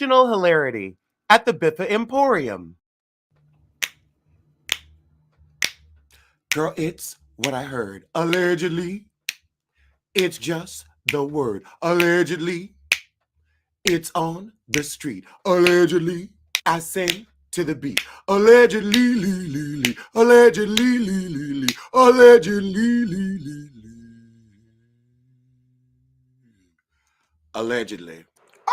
Intentional hilarity at the Biffa Emporium. Girl, it's what I heard. Allegedly, it's just the word. Allegedly, it's on the street. Allegedly, I sing to the beat. Allegedly, allegedly, allegedly, allegedly.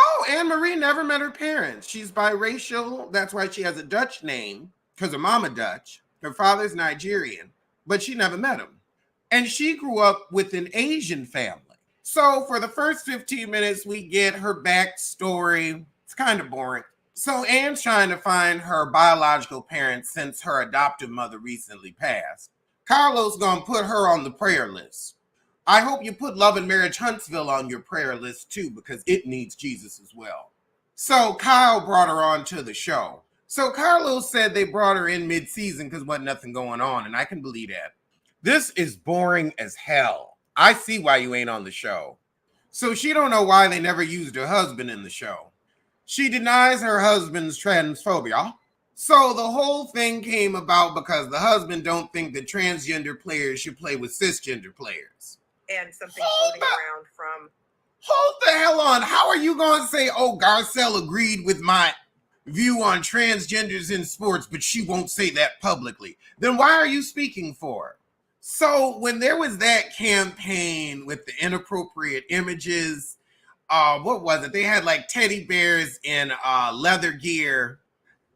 Oh, AnneMarie never met her parents. She's biracial. That's why she has a Dutch name, because her mama Dutch. Her father's Nigerian, but she never met him. And she grew up with an Asian family. So for the first 15 minutes, we get her backstory. It's kind of boring. So Anne's trying to find her biological parents since her adoptive mother recently passed. Carlos gonna put her on the prayer list. I hope you put Love and Marriage Huntsville on your prayer list too, because it needs Jesus as well. So Kyle brought her on to the show. So Carlos said they brought her in mid-season because wasn't nothing going on, and I can believe that. This is boring as hell. I see why you ain't on the show. So she don't know why they never used her husband in the show. She denies her husband's transphobia. So the whole thing came about because the husband don't think that transgender players should play with cisgender players. And something floating around from... Hold the hell on. How are you going to say, oh, Garcelle agreed with my view on transgenders in sports, but she won't say that publicly? Then why are you speaking for her? So when there was that campaign with the inappropriate images, what was it? They had like teddy bears in leather gear.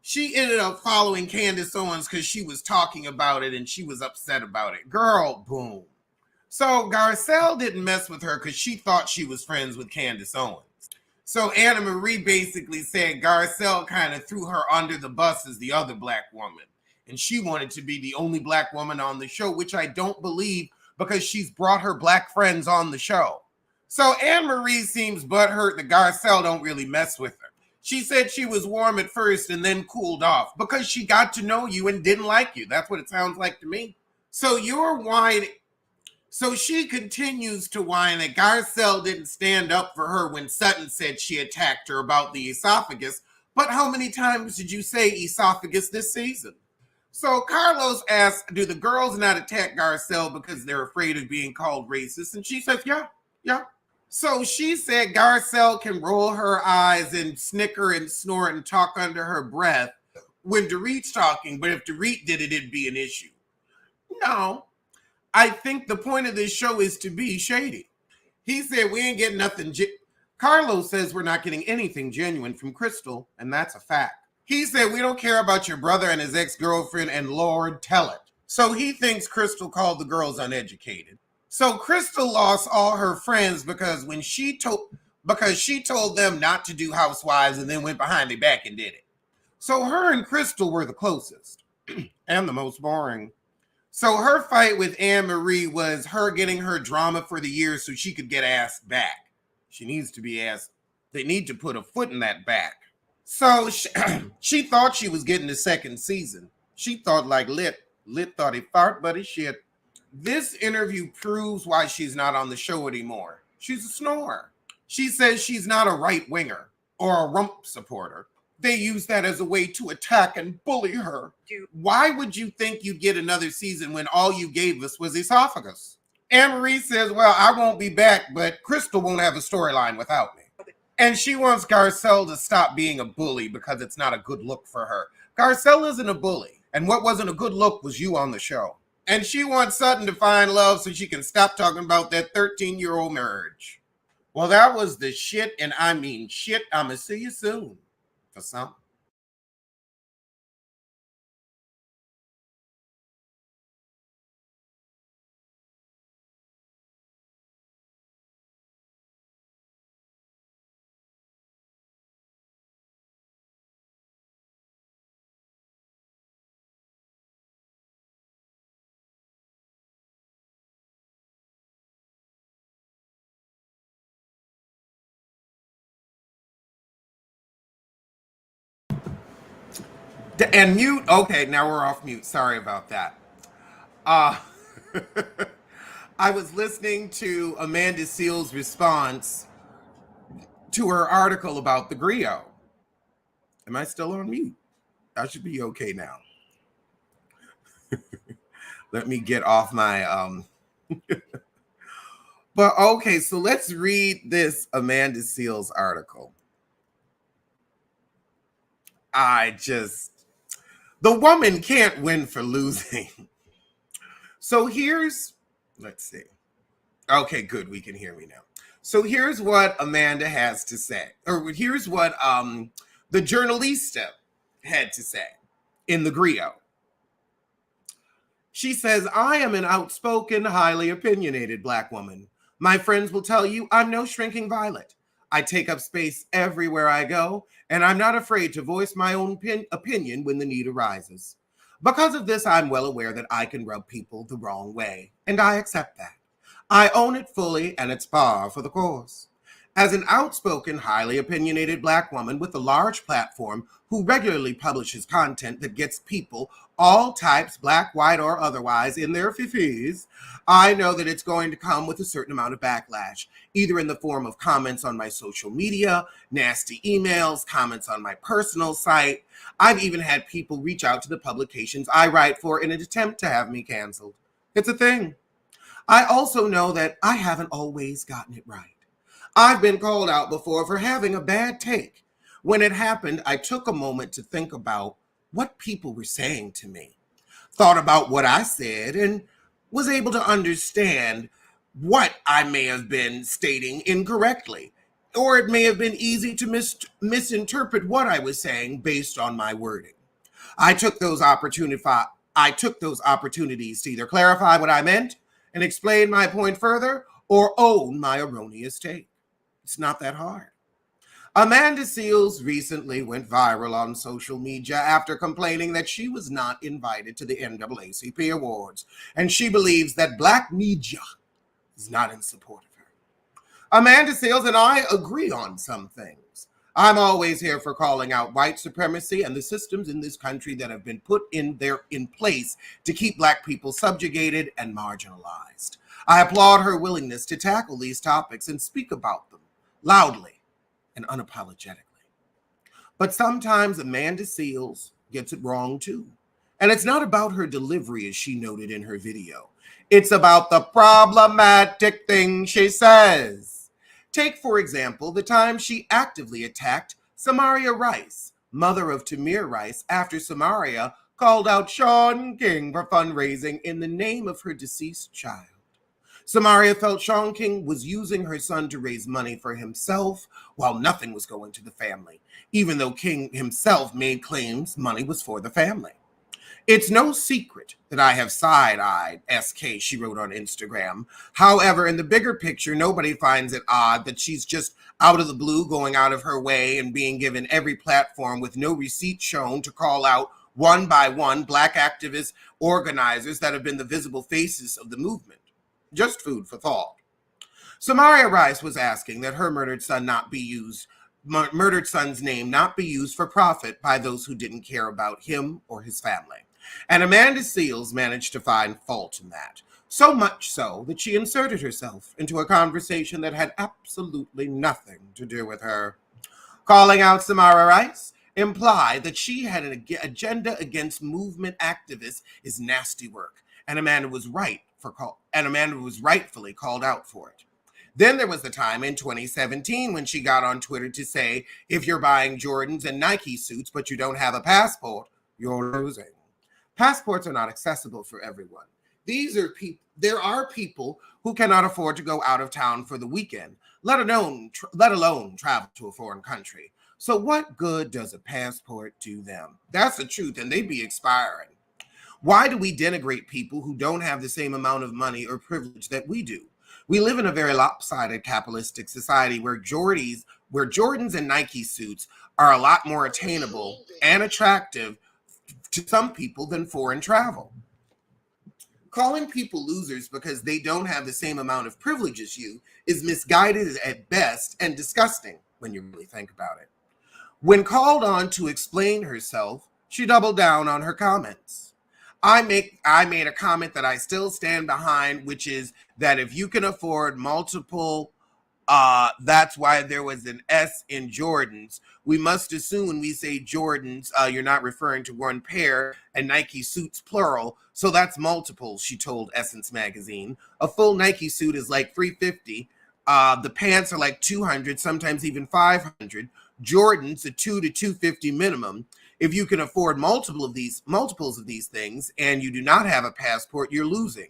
She ended up following Candace Owens because she was talking about it and she was upset about it. Girl, boom. So Garcelle didn't mess with her because she thought she was friends with Candace Owens. So AnneMarie basically said Garcelle kind of threw her under the bus as the other black woman. And she wanted to be the only black woman on the show, which I don't believe because she's brought her black friends on the show. So AnneMarie seems butthurt that Garcelle don't really mess with her. She said she was warm at first and then cooled off because she got to know you and didn't like you. That's what it sounds like to me. So you're whining. So she continues to whine that Garcelle didn't stand up for her when Sutton said she attacked her about the esophagus. But how many times did you say esophagus this season? So Carlos asked, do the girls not attack Garcelle because they're afraid of being called racist? And she says, yeah. So she said Garcelle can roll her eyes and snicker and snort and talk under her breath when Dorit's talking, but if Dorit did it, it'd be an issue. No. I think the point of this show is to be shady. He said we ain't getting nothing. Carlos says we're not getting anything genuine from Crystal, and that's a fact. He said we don't care about your brother and his ex-girlfriend, and Lord, tell it. So he thinks Crystal called the girls uneducated. So Crystal lost all her friends because she told them not to do Housewives and then went behind their back and did it. So her and Crystal were the closest and the most boring. So her fight with AnneMarie was her getting her drama for the year so she could get asked back. She needs to be asked. They need to put a foot in that back. So she thought she was getting the second season. She thought like Lit thought he fart, but he shit. This interview proves why she's not on the show anymore. She's a snorer. She says she's not a right winger or a rump supporter. They use that as a way to attack and bully her. Why would you think you'd get another season when all you gave us was esophagus? AnneMarie says, well, I won't be back, but Crystal won't have a storyline without me. And she wants Garcelle to stop being a bully because it's not a good look for her. Garcelle isn't a bully. And what wasn't a good look was you on the show. And she wants Sutton to find love so she can stop talking about that 13-year-old marriage. Well, that was the shit, and I mean shit. I'ma see you soon. For something. And mute. Okay, now we're off mute. Sorry about that. I was listening to Amanda Seales' response to her article about the griot. Am I still on mute? I should be okay now. Let me get off my But okay, so let's read this Amanda Seales article. The woman can't win for losing. So let's see. Okay, good. We can hear me now. So here's what Amanda has to say, or here's what the journalista had to say in the Griot. She says, I am an outspoken, highly opinionated Black woman. My friends will tell you I'm no shrinking violet. I take up space everywhere I go, and I'm not afraid to voice my own opinion when the need arises. Because of this, I'm well aware that I can rub people the wrong way, and I accept that. I own it fully, and it's par for the course. As an outspoken, highly opinionated Black woman with a large platform who regularly publishes content that gets people, all types, Black, white, or otherwise, in their fifis, I know that it's going to come with a certain amount of backlash, either in the form of comments on my social media, nasty emails, comments on my personal site. I've even had people reach out to the publications I write for in an attempt to have me canceled. It's a thing. I also know that I haven't always gotten it right. I've been called out before for having a bad take. When it happened, I took a moment to think about what people were saying to me, thought about what I said, and was able to understand what I may have been stating incorrectly, or it may have been easy to misinterpret what I was saying based on my wording. I took those opportunities to either clarify what I meant and explain my point further, or own my erroneous take. It's not that hard. Amanda Seales recently went viral on social media after complaining that she was not invited to the NAACP Awards, and she believes that Black media is not in support of her. Amanda Seales and I agree on some things. I'm always here for calling out white supremacy and the systems in this country that have been put in place to keep Black people subjugated and marginalized. I applaud her willingness to tackle these topics and speak about them loudly and unapologetically. But sometimes Amanda Seales gets it wrong too. And it's not about her delivery, as she noted in her video. It's about the problematic thing she says. Take, for example, the time she actively attacked Samaria Rice, mother of Tamir Rice, after Samaria called out Shaun King for fundraising in the name of her deceased child. Samaria felt Shaun King was using her son to raise money for himself while nothing was going to the family, even though King himself made claims money was for the family. It's no secret that I have side-eyed SK, she wrote on Instagram. However, in the bigger picture, nobody finds it odd that she's just out of the blue going out of her way and being given every platform with no receipt shown to call out one by one Black activist organizers that have been the visible faces of the movement. Just food for thought. Samaria Rice was asking that her murdered son's name not be used for profit by those who didn't care about him or his family. And Amanda Seales managed to find fault in that. So much so that she inserted herself into a conversation that had absolutely nothing to do with her. Calling out Samaria Rice implied that she had an agenda against movement activists is nasty work, and Amanda was rightfully called out for it. Then there was the time in 2017 when she got on Twitter to say, if you're buying Jordans and Nike suits but you don't have a passport, you're losing. Passports are not accessible for everyone. There are people who cannot afford to go out of town for the weekend, let alone travel to a foreign country. So what good does a passport do them? That's the truth, and they be expiring. Why do we denigrate people who don't have the same amount of money or privilege that we do? We live in a very lopsided capitalistic society where Jordans and Nike suits are a lot more attainable and attractive to some people than foreign travel. Calling people losers because they don't have the same amount of privilege as you is misguided at best and disgusting when you really think about it. When called on to explain herself, she doubled down on her comments. I made a comment that I still stand behind, which is that if you can afford multiple That's why there was an S in Jordans. We must assume when we say Jordans, you're not referring to one pair, and Nike suits plural, so that's multiples, she told Essence magazine. A full Nike suit is like $350. The pants are like $200, sometimes even $500. Jordans, a $2 to $250 minimum. If you can afford multiples of these things, and you do not have a passport, you're losing.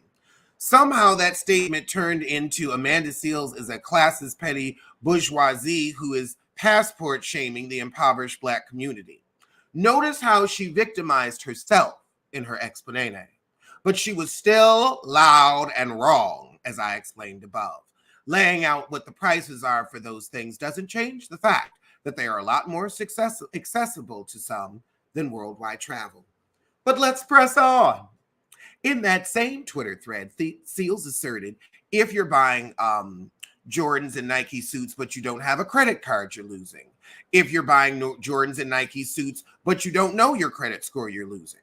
Somehow that statement turned into Amanda Seales is a classist petty bourgeoisie who is passport shaming the impoverished Black community. Notice how she victimized herself in her explanation, but she was still loud and wrong, as I explained above. Laying out what the prices are for those things doesn't change the fact that they are a lot more accessible to some than worldwide travel. But let's press on. In that same Twitter thread, Seales asserted, if you're buying Jordans and Nike suits, but you don't have a credit card, you're losing. If you're buying Jordans and Nike suits, but you don't know your credit score, you're losing.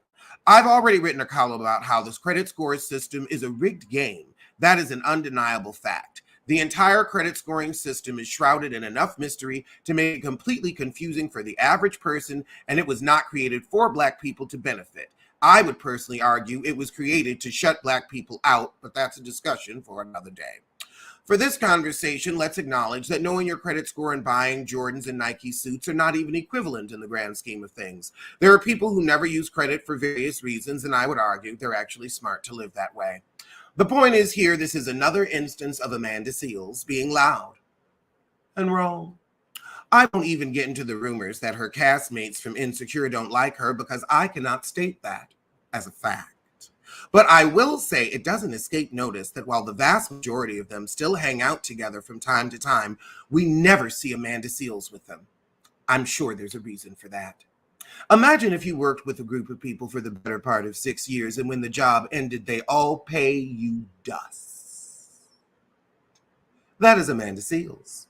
I've already written a column about how this credit score system is a rigged game. That is an undeniable fact. The entire credit scoring system is shrouded in enough mystery to make it completely confusing for the average person, and it was not created for Black people to benefit. I would personally argue it was created to shut Black people out, but that's a discussion for another day. For this conversation, let's acknowledge that knowing your credit score and buying Jordans and Nike suits are not even equivalent in the grand scheme of things. There are people who never use credit for various reasons, and I would argue they're actually smart to live that way. The point is here, this is another instance of Amanda Seales being loud and wrong. I won't even get into the rumors that her castmates from Insecure don't like her because I cannot state that as a fact. But I will say it doesn't escape notice that while the vast majority of them still hang out together from time to time, we never see Amanda Seales with them. I'm sure there's a reason for that. Imagine if you worked with a group of people for the better part of 6 years and when the job ended, they all pay you dust. That is Amanda Seales.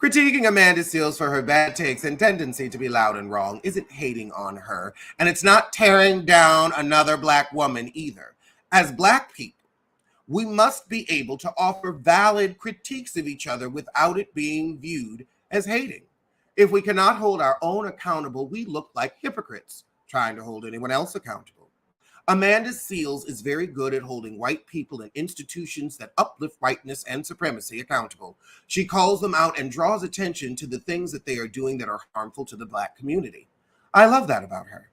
Critiquing Amanda Seales for her bad takes and tendency to be loud and wrong isn't hating on her, and it's not tearing down another Black woman either. As Black people, we must be able to offer valid critiques of each other without it being viewed as hating. If we cannot hold our own accountable, we look like hypocrites trying to hold anyone else accountable. Amanda Seales is very good at holding white people and institutions that uplift whiteness and supremacy accountable. She calls them out and draws attention to the things that they are doing that are harmful to the Black community. I love that about her.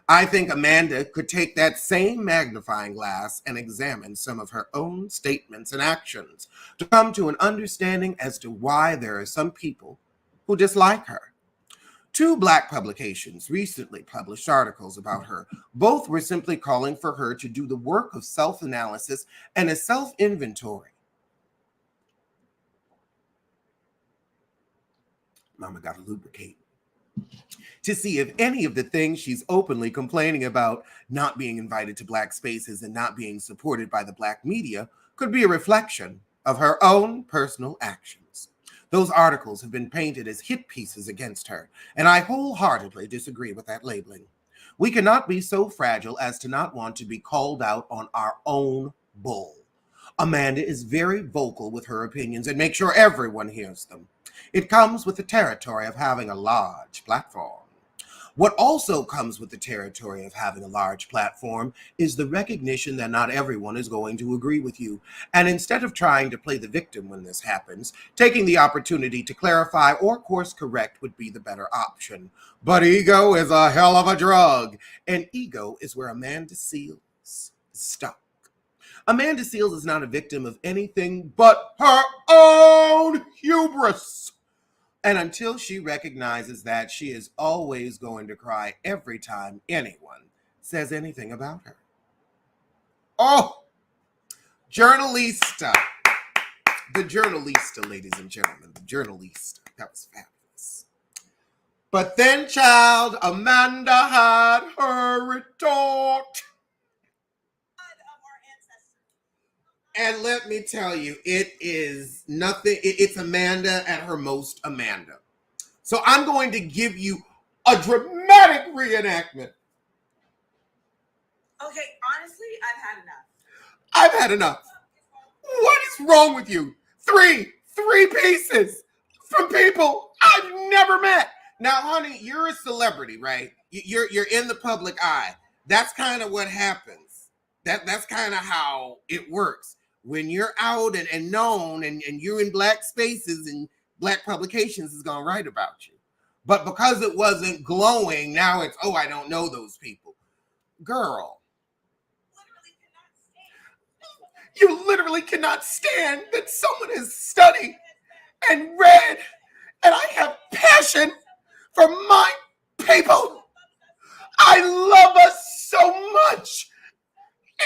I think Amanda could take that same magnifying glass and examine some of her own statements and actions to come to an understanding as to why there are some people who dislike her. 2 Black publications recently published articles about her. Both were simply calling for her to do the work of self-analysis and a self-inventory. Mama got to lubricate. To see if any of the things she's openly complaining about, not being invited to Black spaces and not being supported by the Black media, could be a reflection of her own personal actions. Those articles have been painted as hit pieces against her, and I wholeheartedly disagree with that labeling. We cannot be so fragile as to not want to be called out on our own bull. Amanda is very vocal with her opinions and makes sure everyone hears them. It comes with the territory of having a large platform. What also comes with the territory of having a large platform is the recognition that not everyone is going to agree with you. And instead of trying to play the victim when this happens, taking the opportunity to clarify or course correct would be the better option. But ego is a hell of a drug, and ego is where Amanda Seales is stuck. Amanda Seales is not a victim of anything but her own hubris. And until she recognizes that, she is always going to cry every time anyone says anything about her. Oh, journalista. The journalista, ladies and gentlemen, the journalista. That was fabulous. But then, child, Amanda had her retort. And let me tell you, it is nothing. It's Amanda at her most Amanda. So I'm going to give you a dramatic reenactment. Okay, honestly, I've had enough. I've had enough. What is wrong with you? 3, 3 pieces from people I've never met. Now, honey, you're a celebrity, right? You're in the public eye. That's kind of what happens. That's kind of how it works. When you're out and known and you're in black spaces and black publications is gonna write about you. But because it wasn't glowing, now it's, oh, I don't know those people. Girl, you literally cannot stand that someone has studied and read, and I have passion for my people. I love us so much.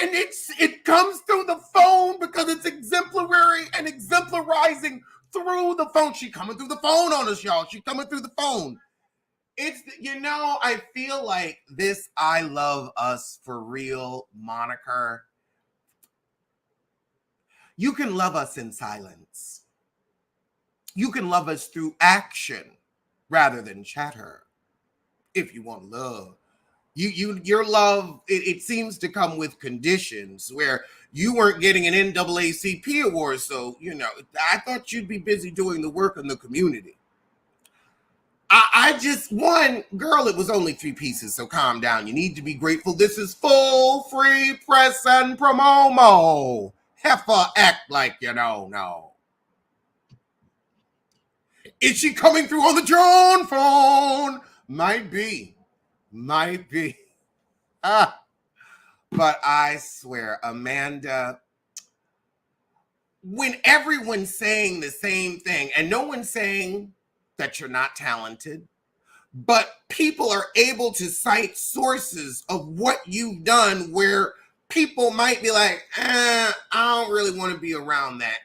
And it comes through the phone because it's exemplary and exemplarizing through the phone. She coming through the phone on us, y'all. She coming through the phone. It's, I feel like this I love us for real moniker. You can love us in silence. You can love us through action rather than chatter. If you want love. Your love, it seems to come with conditions where you weren't getting an NAACP award. So, I thought you'd be busy doing the work in the community. I just, girl, it was only 3 pieces. So calm down. You need to be grateful. This is full free press and promo. Heifer, act like you don't know. Is she coming through on the drone phone? Might be. But I swear, Amanda, when everyone's saying the same thing and no one's saying that you're not talented, but people are able to cite sources of what you've done where people might be like, I don't really want to be around that.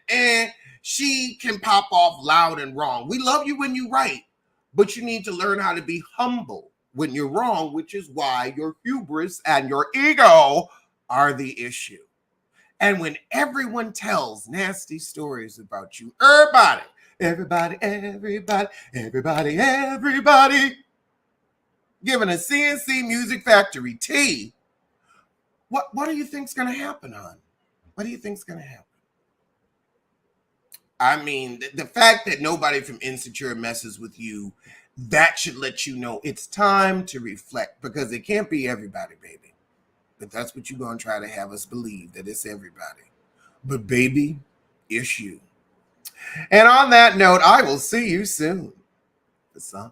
She can pop off loud and wrong. We love you when you write, but you need to learn how to be humble when you're wrong, which is why your hubris and your ego are the issue. And when everyone tells nasty stories about you, everybody, giving a CNC Music Factory tea, what do you think's going to happen, hon? What do you think's going to happen? I mean, the fact that nobody from Insecure messes with you, that should let you know it's time to reflect, because it can't be everybody, baby. But that's what you're going to try to have us believe, that it's everybody. But baby, it's you. And on that note, I will see you soon. The sun.